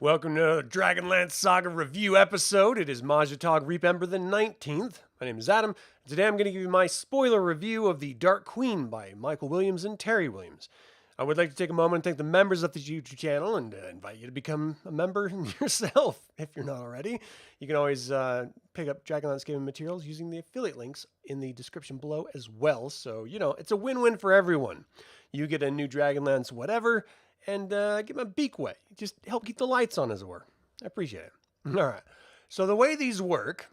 Welcome to another DragonLance Saga review episode. It is Majatog Reapember the 19th. My name is Adam. Today I'm going to give you my spoiler review of The Dark Queen by Michael Williams and Teri Williams. I would like to take a moment and thank the members of this YouTube channel and invite you to become a member yourself if you're not already. You can always pick up DragonLance gaming materials using the affiliate links in the description below as well. So, it's a win-win for everyone. You get a new DragonLance whatever, and get my beak wet. Just help keep the lights on, as it were. I appreciate it. All right. So the way these work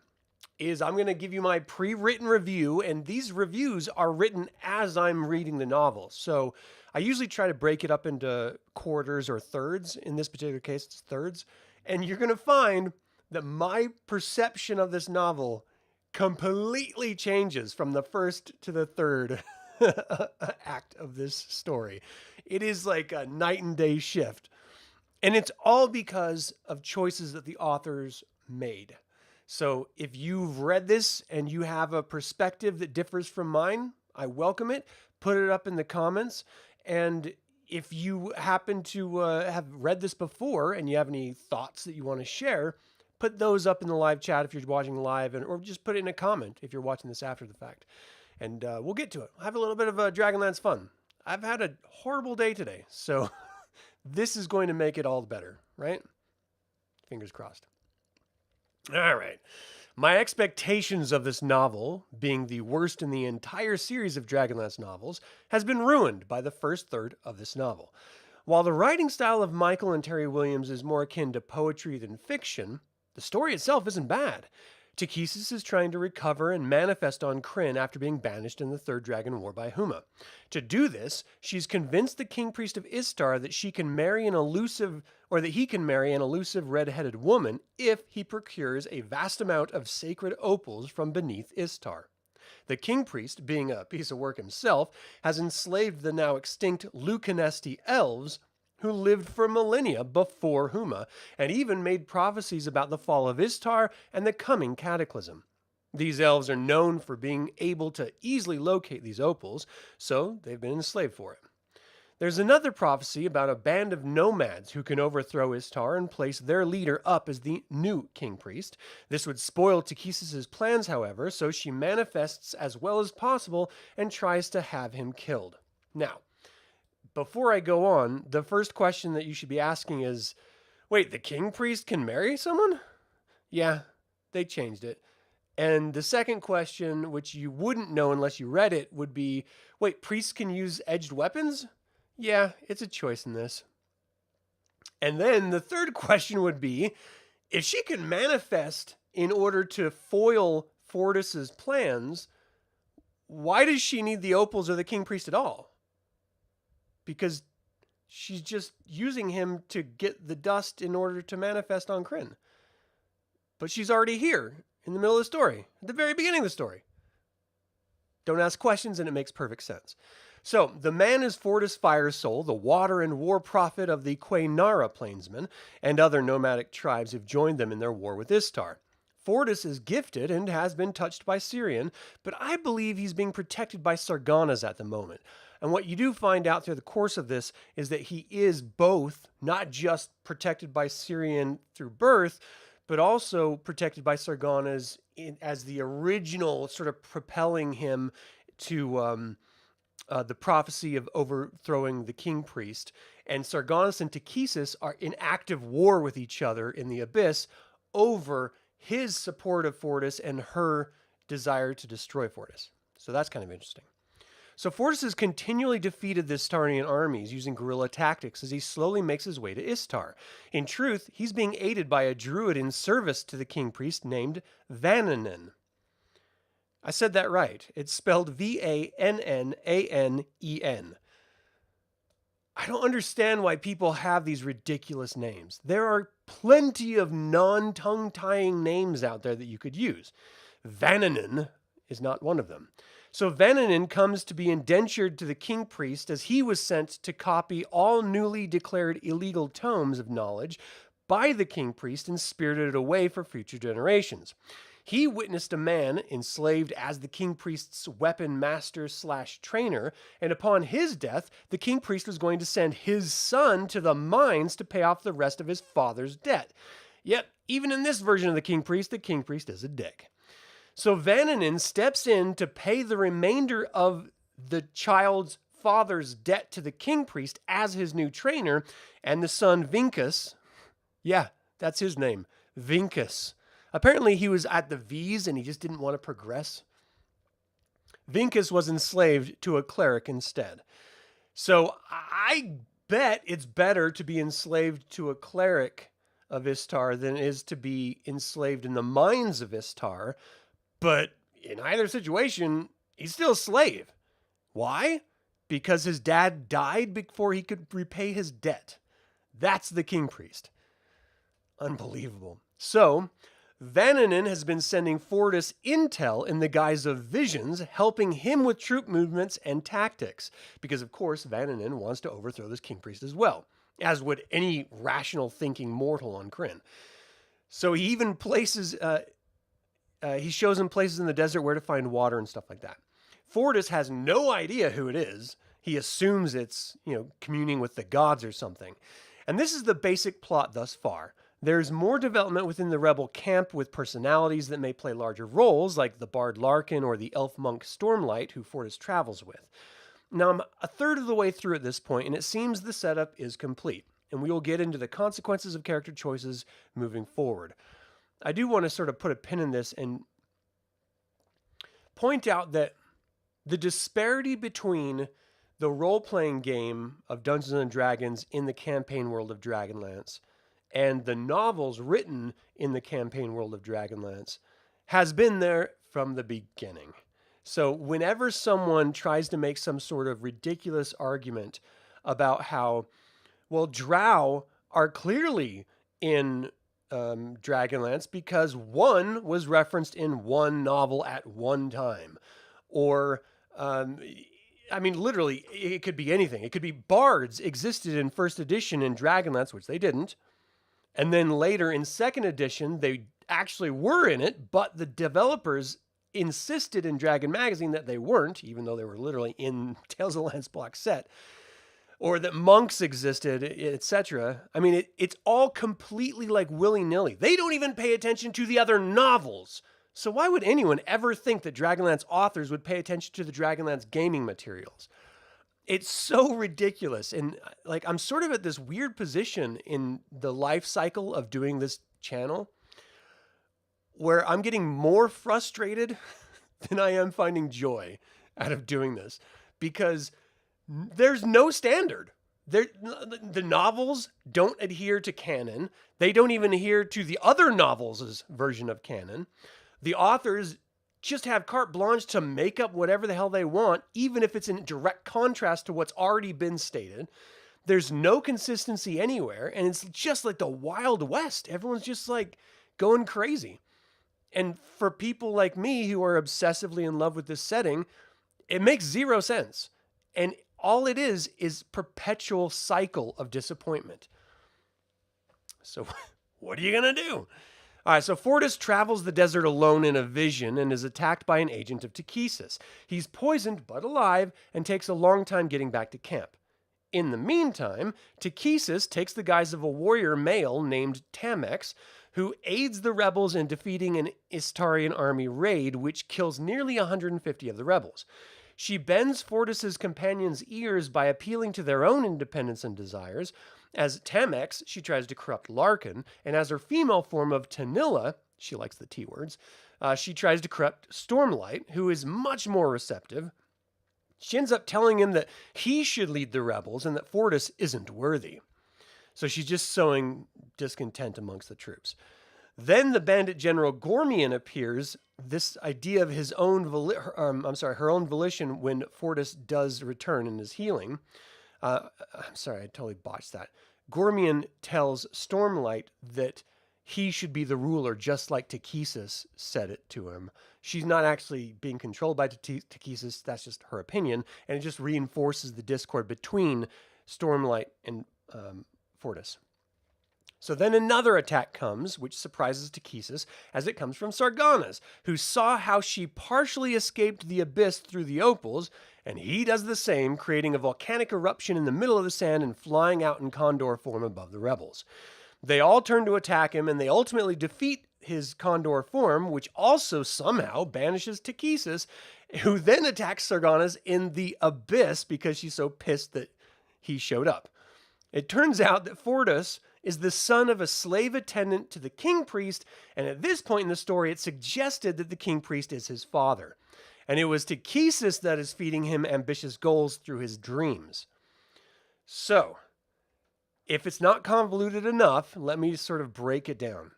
is I'm going to give you my pre-written review, and these reviews are written as I'm reading the novel. So I usually try to break it up into quarters or thirds. In this particular case, it's thirds. And you're going to find that my perception of this novel completely changes from the first to the third act of this story. It is like a night and day shift. And it's all because of choices that the authors made. So if you've read this and you have a perspective that differs from mine, I welcome it. Put it up in the comments. And if you happen to have read this before and you have any thoughts that you want to share, put those up in the live chat if you're watching live, or just put it in a comment if you're watching this after the fact. And we'll get to it. We'll have a little bit of Dragonlance fun. I've had a horrible day today, so this is going to make it all better, right? Fingers crossed. All right. My expectations of this novel, being the worst in the entire series of Dragonlance novels, has been ruined by the first third of this novel. While the writing style of Michael and Teri Williams is more akin to poetry than fiction, the story itself isn't bad. Takhisis is trying to recover and manifest on Krynn after being banished in the Third Dragon War by Huma. To do this, she's convinced the Kingpriest of Istar that he can marry an elusive red-headed woman if he procures a vast amount of sacred opals from beneath Istar. The Kingpriest, being a piece of work himself, has enslaved the now extinct Lucanesti Elves, who lived for millennia before Huma, and even made prophecies about the fall of Istar and the coming Cataclysm. These elves are known for being able to easily locate these opals, so they've been enslaved for it. There's another prophecy about a band of nomads who can overthrow Istar and place their leader up as the new Kingpriest. This would spoil Takhisis' plans, however, so she manifests as well as possible and tries to have him killed. Now, before I go on, the first question that you should be asking is, wait, the Kingpriest can marry someone? Yeah, they changed it. And the second question, which you wouldn't know unless you read it, would be, wait, priests can use edged weapons? Yeah, it's a choice in this. And then the third question would be, if she can manifest in order to foil Fortis's plans, why does she need the opals or the Kingpriest at all? Because she's just using him to get the dust in order to manifest on Krynn. But she's already here in the middle of the story, at the very beginning of the story. Don't ask questions and it makes perfect sense. So, the man is Fortis Firesoul, the water and war prophet of the Quaynara Plainsmen, and other nomadic tribes who've joined them in their war with Istar. Fortis is gifted and has been touched by Syrian, but I believe he's being protected by Sargonas at the moment. And what you do find out through the course of this is that he is both not just protected by Syrian through birth, but also protected by Sargonas as the original sort of propelling him to the prophecy of overthrowing the Kingpriest. And Sargonas and Takhisis are in active war with each other in the Abyss over his support of Fortis and her desire to destroy Fortis. So that's kind of interesting. So Fortis has continually defeated the Istarian armies using guerrilla tactics as he slowly makes his way to Istar. In truth, he's being aided by a druid in service to the Kingpriest named Vananen. I said that right. It's spelled Vannanen. I don't understand why people have these ridiculous names. There are plenty of non-tongue-tying names out there that you could use. Vananen is not one of them. So Vananen comes to be indentured to the Kingpriest as he was sent to copy all newly declared illegal tomes of knowledge by the Kingpriest and spirited it away for future generations. He witnessed a man enslaved as the king priest's weapon master / trainer, and upon his death, the king priest was going to send his son to the mines to pay off the rest of his father's debt. Yet, even in this version of the king priest is a dick. So Vananen steps in to pay the remainder of the child's father's debt to the king priest as his new trainer, and the son Vinkus, yeah, that's his name, Vinkus. Apparently he was at the V's and he just didn't want to progress. Vinkus was enslaved to a cleric instead. So I bet it's better to be enslaved to a cleric of Istar than it is to be enslaved in the mines of Istar. But in either situation, he's still a slave. Why? Because his dad died before he could repay his debt. That's the king priest. Unbelievable. So, Vananen has been sending Fortis intel in the guise of visions, helping him with troop movements and tactics. Because, of course, Vananen wants to overthrow this king priest as well, as would any rational thinking mortal on Krynn. So he even places, he shows him places in the desert where to find water and stuff like that. Fortis has no idea who it is. He assumes it's, communing with the gods or something. And this is the basic plot thus far. There's more development within the rebel camp with personalities that may play larger roles, like the bard Larkin or the elf monk Stormlight, who Fortis travels with. Now, I'm a third of the way through at this point, and it seems the setup is complete, and we will get into the consequences of character choices moving forward. I do want to sort of put a pin in this and point out that the disparity between the role-playing game of Dungeons & Dragons in the campaign world of Dragonlance and the novels written in the campaign world of Dragonlance has been there from the beginning. So whenever someone tries to make some sort of ridiculous argument about how, well, drow are clearly in Dragonlance because one was referenced in one novel at one time, or literally, it could be anything. It could be bards existed in first edition in Dragonlance, which they didn't. And then later in second edition, they actually were in it, but the developers insisted in Dragon Magazine that they weren't, even though they were literally in Tales of the Lance box set, or that monks existed, etc. It's all completely like willy-nilly. They don't even pay attention to the other novels. So why would anyone ever think that Dragonlance authors would pay attention to the Dragonlance gaming materials? It's so ridiculous. And I'm sort of at this weird position in the life cycle of doing this channel where I'm getting more frustrated than I am finding joy out of doing this, because there's no standard. The novels don't adhere to canon. They don't even adhere to the other novels' version of canon. The authors just have carte blanche to make up whatever the hell they want, even if it's in direct contrast to what's already been stated. There's no consistency anywhere, and it's just like the Wild West. Everyone's just like going crazy. And for people like me who are obsessively in love with this setting, it makes zero sense. And all it is perpetual cycle of disappointment. So what are you going to do? All right, so Fortis travels the desert alone in a vision and is attacked by an agent of Takhisis. He's poisoned but alive and takes a long time getting back to camp. In the meantime, Takhisis takes the guise of a warrior male named Tamex, who aids the rebels in defeating an Istarian army raid, which kills nearly 150 of the rebels. She bends Fortis's companions' ears by appealing to their own independence and desires. As Tamex, she tries to corrupt Larkin, and as her female form of Tanilla, she likes the T-words, she tries to corrupt Stormlight, who is much more receptive. She ends up telling him that he should lead the rebels and that Fortis isn't worthy. So she's just sowing discontent amongst the troops. Then the bandit general Gormian appears, this idea of his own her own volition when Fortis does return and is healing. I'm sorry, I totally botched that. Gormian tells Stormlight that he should be the ruler, just like Takhisis said it to him. She's not actually being controlled by Takhisis, that's just her opinion, and it just reinforces the discord between Stormlight and Fortis. So then another attack comes, which surprises Takhisis, as it comes from Sargonas, who saw how she partially escaped the abyss through the opals, and he does the same, creating a volcanic eruption in the middle of the sand and flying out in condor form above the rebels. They all turn to attack him, and they ultimately defeat his condor form, which also somehow banishes Takhisis, who then attacks Sargonas in the abyss because she's so pissed that he showed up. It turns out that Fortis is the son of a slave attendant to the Kingpriest, and at this point in the story, it suggested that the Kingpriest is his father. And it was Takhisis that is feeding him ambitious goals through his dreams. So, if it's not convoluted enough, let me sort of break it down.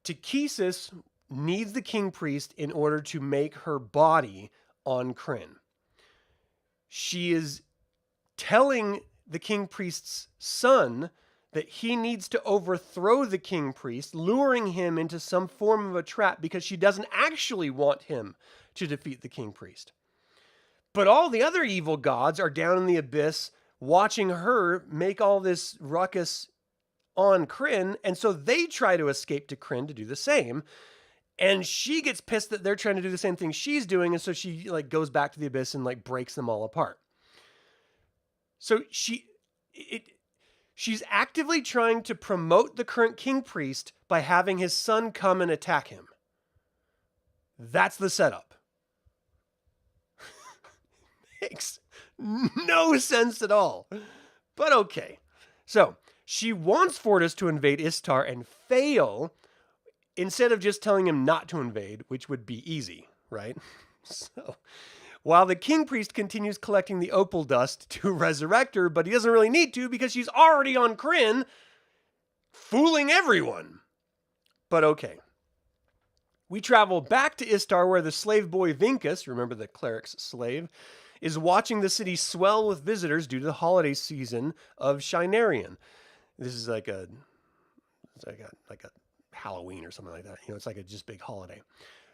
Takhisis needs the Kingpriest in order to make her body on Krynn. She is telling the Kingpriest's son that he needs to overthrow the Kingpriest, luring him into some form of a trap because she doesn't actually want him to defeat the Kingpriest. But all the other evil gods are down in the abyss watching her make all this ruckus on Krynn, and so they try to escape to Krynn to do the same. And she gets pissed that they're trying to do the same thing she's doing, and so she goes back to the abyss and breaks them all apart. So she's actively trying to promote the current Kingpriest by having his son come and attack him. That's the setup. Makes no sense at all. But okay. So, she wants Fortis to invade Istar and fail instead of just telling him not to invade, which would be easy, right? So, while the Kingpriest continues collecting the opal dust to resurrect her, but he doesn't really need to because she's already on Krynn, fooling everyone. But okay. We travel back to Istar where the slave boy Vinkus, remember the cleric's slave, is watching the city swell with visitors due to the holiday season of Shinarian. This is like a Halloween or something like that. It's like a just big holiday.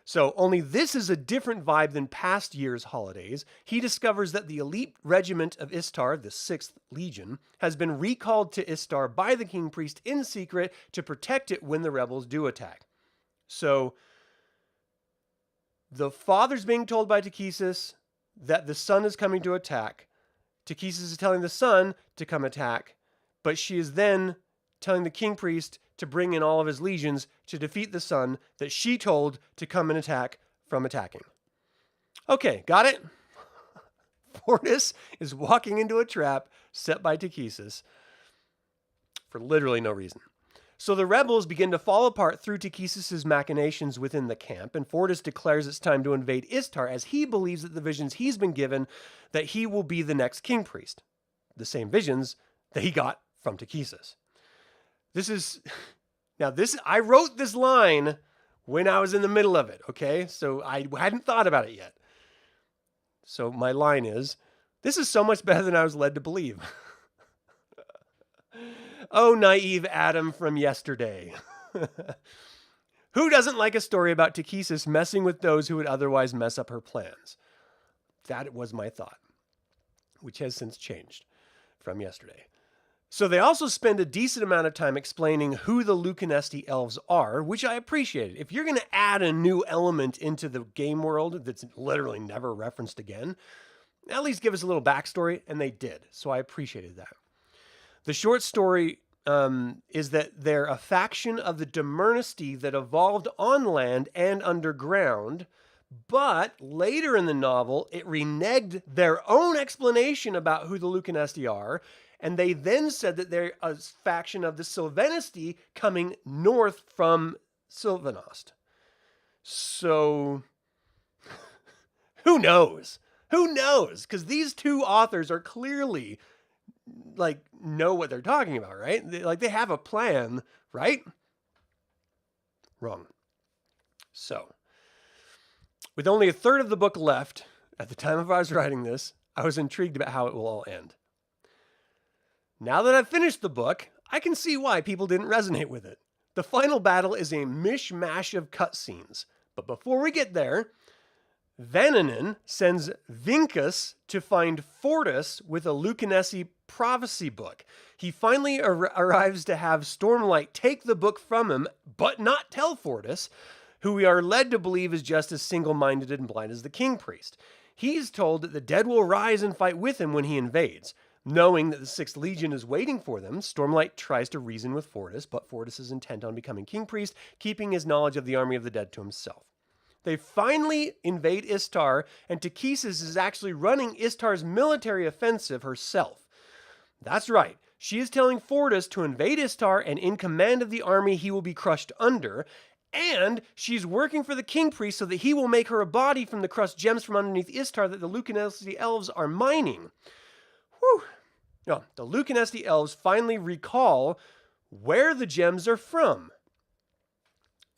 So only this is a different vibe than past year's holidays. He discovers that the elite regiment of Istar, the 6th Legion, has been recalled to Istar by the Kingpriest in secret to protect it when the rebels do attack. So the father's being told by Takhisis that the son is coming to attack. Takhisis is telling the son to come attack, but she is then telling the Kingpriest to bring in all of his legions to defeat the son that she told to come and attack from attacking. Okay, got it? Fortis is walking into a trap set by Takhisis for literally no reason. So the rebels begin to fall apart through Takhisis' machinations within the camp, and Fortis declares it's time to invade Istar as he believes that the visions he's been given that he will be the next Kingpriest. The same visions that he got from Takhisis. I wrote this line when I was in the middle of it, okay? So I hadn't thought about it yet. So my line is, this is so much better than I was led to believe. Oh, naive Adam from yesterday. Who doesn't like a story about Takhisis messing with those who would otherwise mess up her plans? That was my thought, which has since changed from yesterday. So they also spend a decent amount of time explaining who the Lucanesti Elves are, which I appreciated. If you're going to add a new element into the game world that's literally never referenced again, at least give us a little backstory, and they did. So I appreciated that. The short story is that they're a faction of the Demernesti that evolved on land and underground, but later in the novel, it reneged their own explanation about who the Lucanesti are, and they then said that they're a faction of the Sylvanesti coming north from Sylvanost. So, who knows? Who knows? Because these two authors are clearly, know what they're talking about, right? They have a plan, right? Wrong. So, with only a third of the book left, at the time of I was writing this, I was intrigued about how it will all end. Now that I've finished the book, I can see why people didn't resonate with it. The final battle is a mishmash of cutscenes. But before we get there, Vananen sends Vincus to find Fortis with a Lucanesi prophecy book. He finally arrives to have Stormlight take the book from him, but not tell Fortis, who we are led to believe is just as single-minded and blind as the Kingpriest. He's told that the dead will rise and fight with him when he invades. Knowing that the 6th Legion is waiting for them, Stormlight tries to reason with Fortis, but Fortis is intent on becoming Kingpriest, keeping his knowledge of the army of the dead to himself. They finally invade Istar, and Takhisis is actually running Istar's military offensive herself. That's right. She is telling Fortis to invade Istar, and in command of the army he will be crushed under, and she's working for the Kingpriest so that he will make her a body from the crushed gems from underneath Istar that the Lucanesti Elves are mining. Whew. No, the Lucanesti Elves finally recall where the gems are from.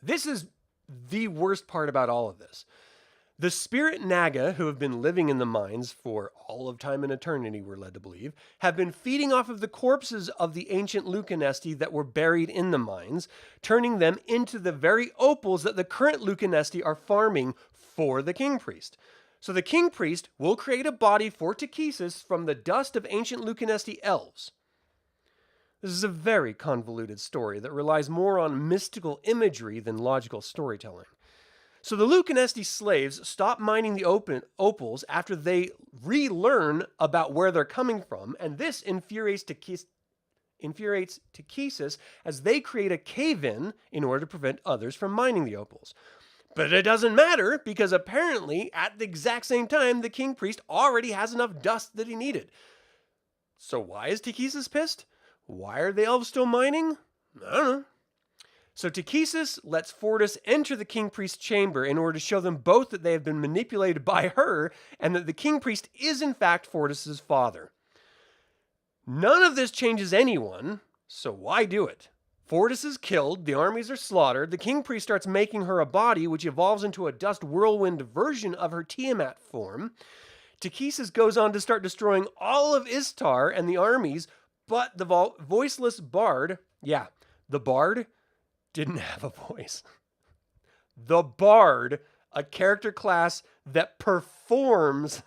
This is the worst part about all of this. The spirit Naga, who have been living in the mines for all of time and eternity, we're led to believe, have been feeding off of the corpses of the ancient Lucanesti that were buried in the mines, turning them into the very opals that the current Lucanesti are farming for the Kingpriest. So the Kingpriest will create a body for Takhisis from the dust of ancient Lucanesti elves. This is a very convoluted story that relies more on mystical imagery than logical storytelling. So the Lucanesti slaves stop mining the opals after they relearn about where they're coming from, and this infuriates Takhisis as they create a cave-in in order to prevent others from mining the opals. But it doesn't matter, because apparently, at the exact same time, the Kingpriest already has enough dust that he needed. So why is Takhisis pissed? Why are the elves still mining? I don't know. So Takhisis lets Fortis enter the Kingpriest's chamber in order to show them both that they have been manipulated by her and that the Kingpriest is in fact Fortis's father. None of this changes anyone, so why do it? Fortis is killed, the armies are slaughtered, the Kingpriest starts making her a body which evolves into a dust whirlwind version of her Tiamat form. Takhisis goes on to start destroying all of Istar and the armies, but the voiceless bard, the bard didn't have a voice. The bard, a character class that performs,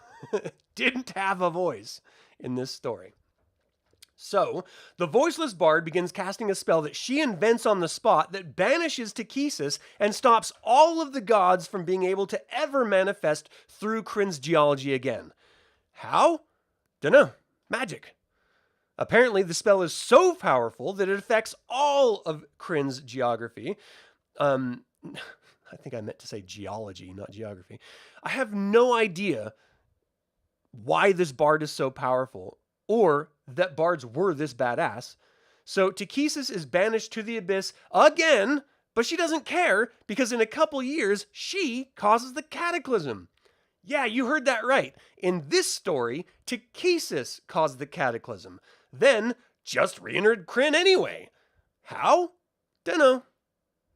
didn't have a voice in this story. So, the voiceless bard begins casting a spell that she invents on the spot that banishes Takhisis and stops all of the gods from being able to ever manifest through Krynn's geology again. How? Dunno. Magic. Apparently, the spell is so powerful that it affects all of Krynn's geography. I think I meant to say geology, not geography. I have no idea why this bard is so powerful, or that bards were this badass. So Takhisis is banished to the abyss again, but she doesn't care, because in a couple years, she causes the Cataclysm. Yeah, you heard that right. In this story, Takhisis caused the Cataclysm. Then, just re-entered Krynn anyway. How? Dunno.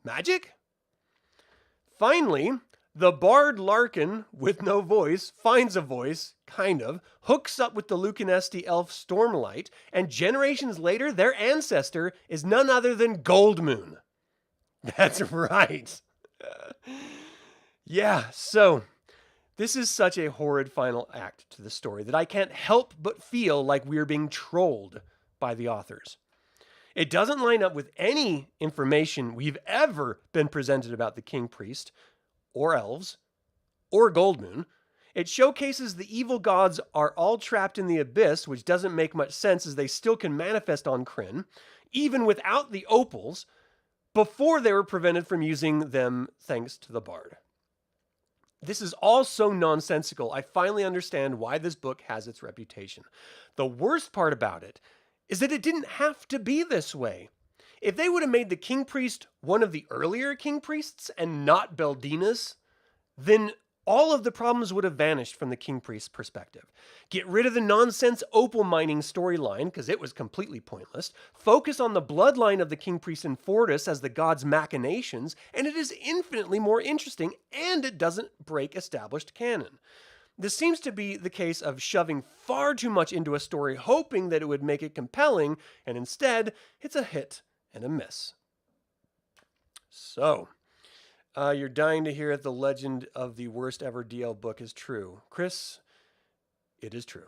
Magic? Finally, the bard Larkin, with no voice, finds a voice, kind of, hooks up with the Lucanesti elf Stormlight, and generations later, their ancestor is none other than Goldmoon. That's right. Yeah, so this is such a horrid final act to the story that I can't help but feel like we're being trolled by the authors. It doesn't line up with any information we've ever been presented about the Kingpriest, or elves, or Goldmoon. It showcases the evil gods are all trapped in the abyss, which doesn't make much sense as they still can manifest on Krynn, even without the opals, before they were prevented from using them thanks to the bard. This is all so nonsensical, I finally understand why this book has its reputation. The worst part about it is that it didn't have to be this way. If they would have made the Kingpriest one of the earlier Kingpriests and not Beldina's, then all of the problems would have vanished from the Kingpriest's perspective. Get rid of the nonsense opal mining storyline, because it was completely pointless. Focus on the bloodline of the Kingpriest and Fortis as the god's machinations, and it is infinitely more interesting, and it doesn't break established canon. This seems to be the case of shoving far too much into a story, hoping that it would make it compelling, and instead, it's a hit and a miss. So, You're dying to hear it. The legend of the worst ever DL book is true. Chris, it is true.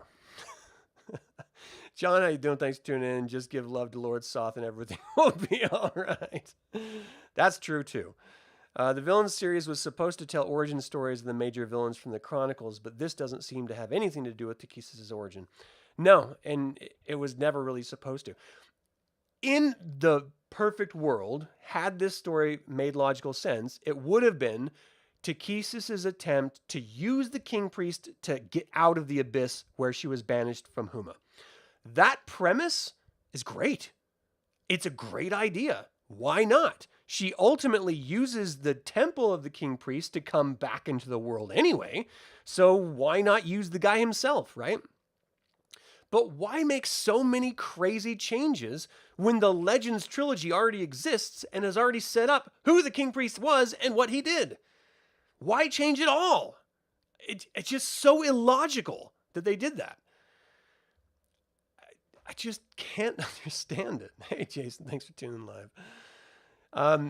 John, how you doing? Thanks for tuning in. Just give love to Lord Soth and everything will be all right. That's true, too. The Villains series was supposed to tell origin stories of the major villains from the Chronicles, but this doesn't seem to have anything to do with Takhisis' origin. No, and it was never really supposed to. In the perfect world, had this story made logical sense, it would have been Takhisis' attempt to use the Kingpriest to get out of the abyss where she was banished from Huma. That premise is great. It's a great idea. Why not? She ultimately uses the temple of the Kingpriest to come back into the world anyway, so why not use the guy himself, right? But why make so many crazy changes when the Legends trilogy already exists and has already set up who the Kingpriest was and what he did? Why change it all? It's just so illogical that they did that. I just can't understand it. Hey, Jason, thanks for tuning live.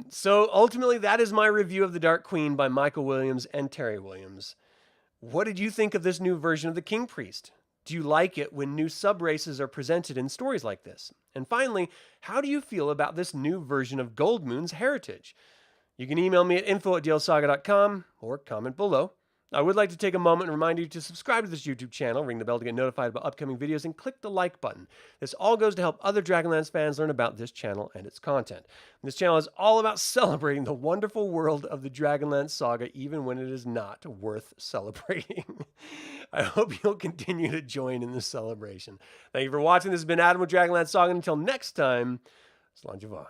So ultimately, that is my review of The Dark Queen by Michael Williams and Teri Williams. What did you think of this new version of the Kingpriest? Do you like it when new sub-races are presented in stories like this? And finally, how do you feel about this new version of Goldmoon's heritage? You can email me at info@dlsaga.com or comment below. I would like to take a moment and remind you to subscribe to this YouTube channel, ring the bell to get notified about upcoming videos, and click the like button. This all goes to help other Dragonlance fans learn about this channel and its content. This channel is all about celebrating the wonderful world of the Dragonlance Saga, even when it is not worth celebrating. I hope you'll continue to join in this celebration. Thank you for watching. This has been Adam with Dragonlance Saga. Until next time, Slanjava.